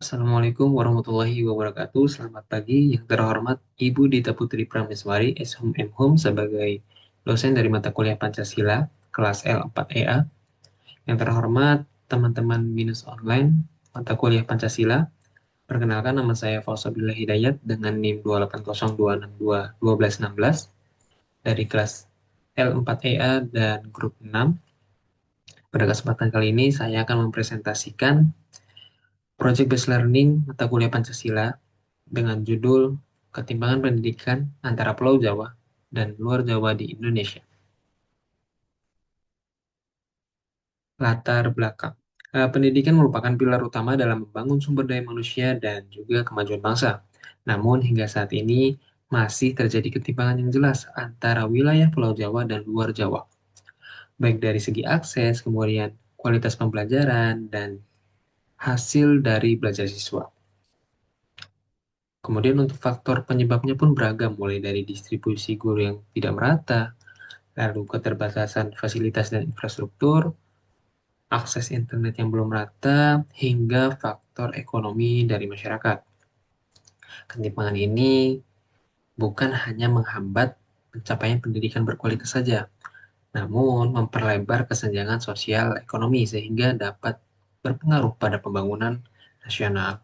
Assalamualaikum warahmatullahi wabarakatuh. Selamat pagi, yang terhormat Ibu Dita Putri Prameswari, SHM sebagai dosen dari mata kuliah Pancasila, kelas L4EA. Yang terhormat teman-teman Binus Online, mata kuliah Pancasila. Perkenalkan nama saya Fausabillah Hidayat dengan NIM 28026221216 dari kelas L4EA dan grup 6. Pada kesempatan kali ini saya akan mempresentasikan Project Based Learning mata kuliah Pancasila dengan judul Ketimpangan Pendidikan Antara Pulau Jawa dan Luar Jawa di Indonesia. Latar belakang. Pendidikan merupakan pilar utama dalam membangun sumber daya manusia dan juga kemajuan bangsa. Namun hingga saat ini masih terjadi ketimpangan yang jelas antara wilayah Pulau Jawa dan luar Jawa, baik dari segi akses, kemudian kualitas pembelajaran, dan hasil dari belajar siswa. Kemudian untuk faktor penyebabnya pun beragam, mulai dari distribusi guru yang tidak merata, lalu keterbatasan fasilitas dan infrastruktur, akses internet yang belum rata, hingga faktor ekonomi dari masyarakat. Ketimpangan ini bukan hanya menghambat pencapaian pendidikan berkualitas saja, namun memperlebar kesenjangan sosial ekonomi sehingga dapat berpengaruh pada pembangunan nasional.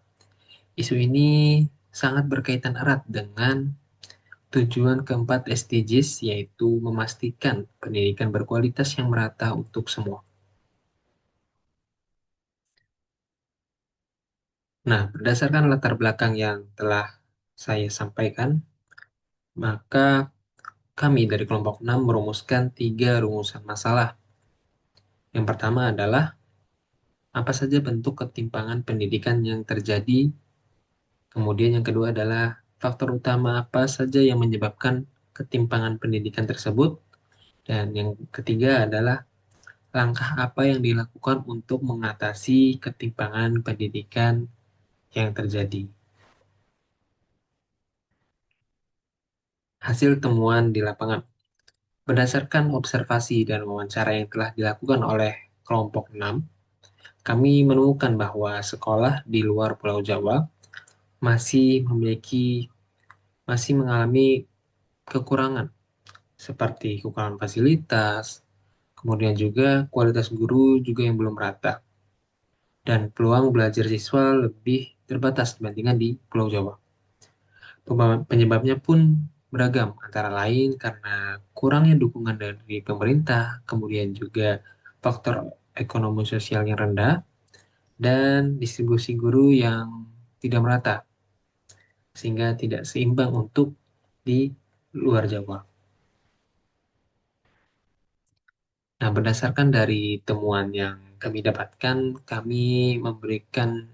Isu ini sangat berkaitan erat dengan tujuan keempat SDGs, yaitu memastikan pendidikan berkualitas yang merata untuk semua. Nah, berdasarkan latar belakang yang telah saya sampaikan, maka kami dari kelompok 6 merumuskan tiga rumusan masalah. Yang pertama adalah apa saja bentuk ketimpangan pendidikan yang terjadi. Kemudian yang kedua adalah faktor utama apa saja yang menyebabkan ketimpangan pendidikan tersebut. Dan yang ketiga adalah langkah apa yang dilakukan untuk mengatasi ketimpangan pendidikan yang terjadi. Hasil temuan di lapangan. Berdasarkan observasi dan wawancara yang telah dilakukan oleh kelompok 6, kami menemukan bahwa sekolah di luar Pulau Jawa masih masih mengalami kekurangan seperti kekurangan fasilitas, kemudian juga kualitas guru juga yang belum rata, dan peluang belajar siswa lebih terbatas dibandingkan di Pulau Jawa. Penyebabnya pun beragam, antara lain karena kurangnya dukungan dari pemerintah, kemudian juga faktor ekonomi sosial yang rendah, dan distribusi guru yang tidak merata, sehingga tidak seimbang untuk di luar Jawa. Nah, berdasarkan dari temuan yang kami dapatkan, kami memberikan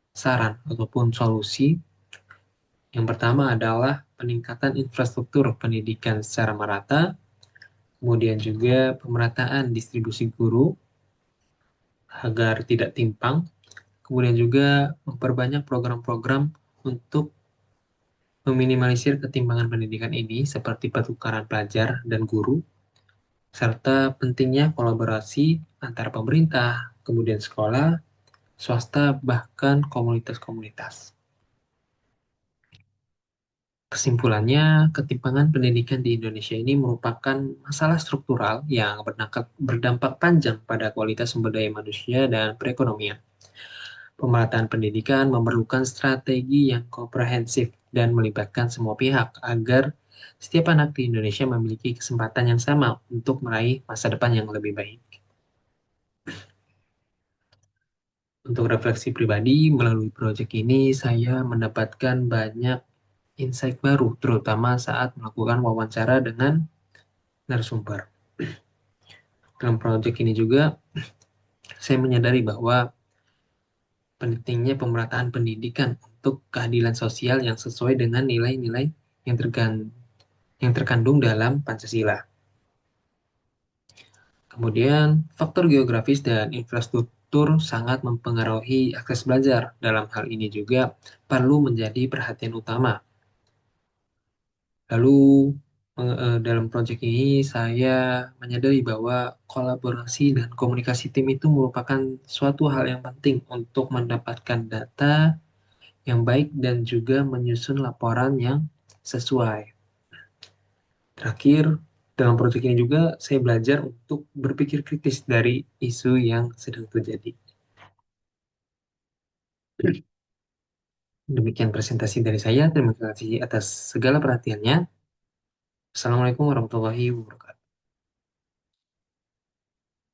saran ataupun solusi. Yang pertama adalah peningkatan infrastruktur pendidikan secara merata, kemudian juga pemerataan distribusi guru agar tidak timpang, kemudian juga memperbanyak program-program untuk meminimalisir ketimpangan pendidikan ini seperti pertukaran pelajar dan guru, serta pentingnya kolaborasi antara pemerintah, kemudian sekolah, swasta, bahkan komunitas-komunitas. Kesimpulannya, ketimpangan pendidikan di Indonesia ini merupakan masalah struktural yang berdampak panjang pada kualitas sumber daya manusia dan perekonomian. Pemerataan pendidikan memerlukan strategi yang komprehensif dan melibatkan semua pihak agar setiap anak di Indonesia memiliki kesempatan yang sama untuk meraih masa depan yang lebih baik. Untuk refleksi pribadi, melalui proyek ini saya mendapatkan banyak insight baru, terutama saat melakukan wawancara dengan narasumber. Dalam proyek ini juga, saya menyadari bahwa pentingnya pemerataan pendidikan untuk keadilan sosial yang sesuai dengan nilai-nilai yang yang terkandung dalam Pancasila. Kemudian, faktor geografis dan infrastruktur sangat mempengaruhi akses belajar. Dalam hal ini juga perlu menjadi perhatian utama. Lalu, Dalam proyek ini saya menyadari bahwa kolaborasi dan komunikasi tim itu merupakan suatu hal yang penting untuk mendapatkan data yang baik dan juga menyusun laporan yang sesuai. Terakhir, dalam proyek ini juga saya belajar untuk berpikir kritis dari isu yang sedang terjadi. Demikian presentasi dari saya. Terima kasih atas segala perhatiannya. Assalamualaikum warahmatullahi wabarakatuh.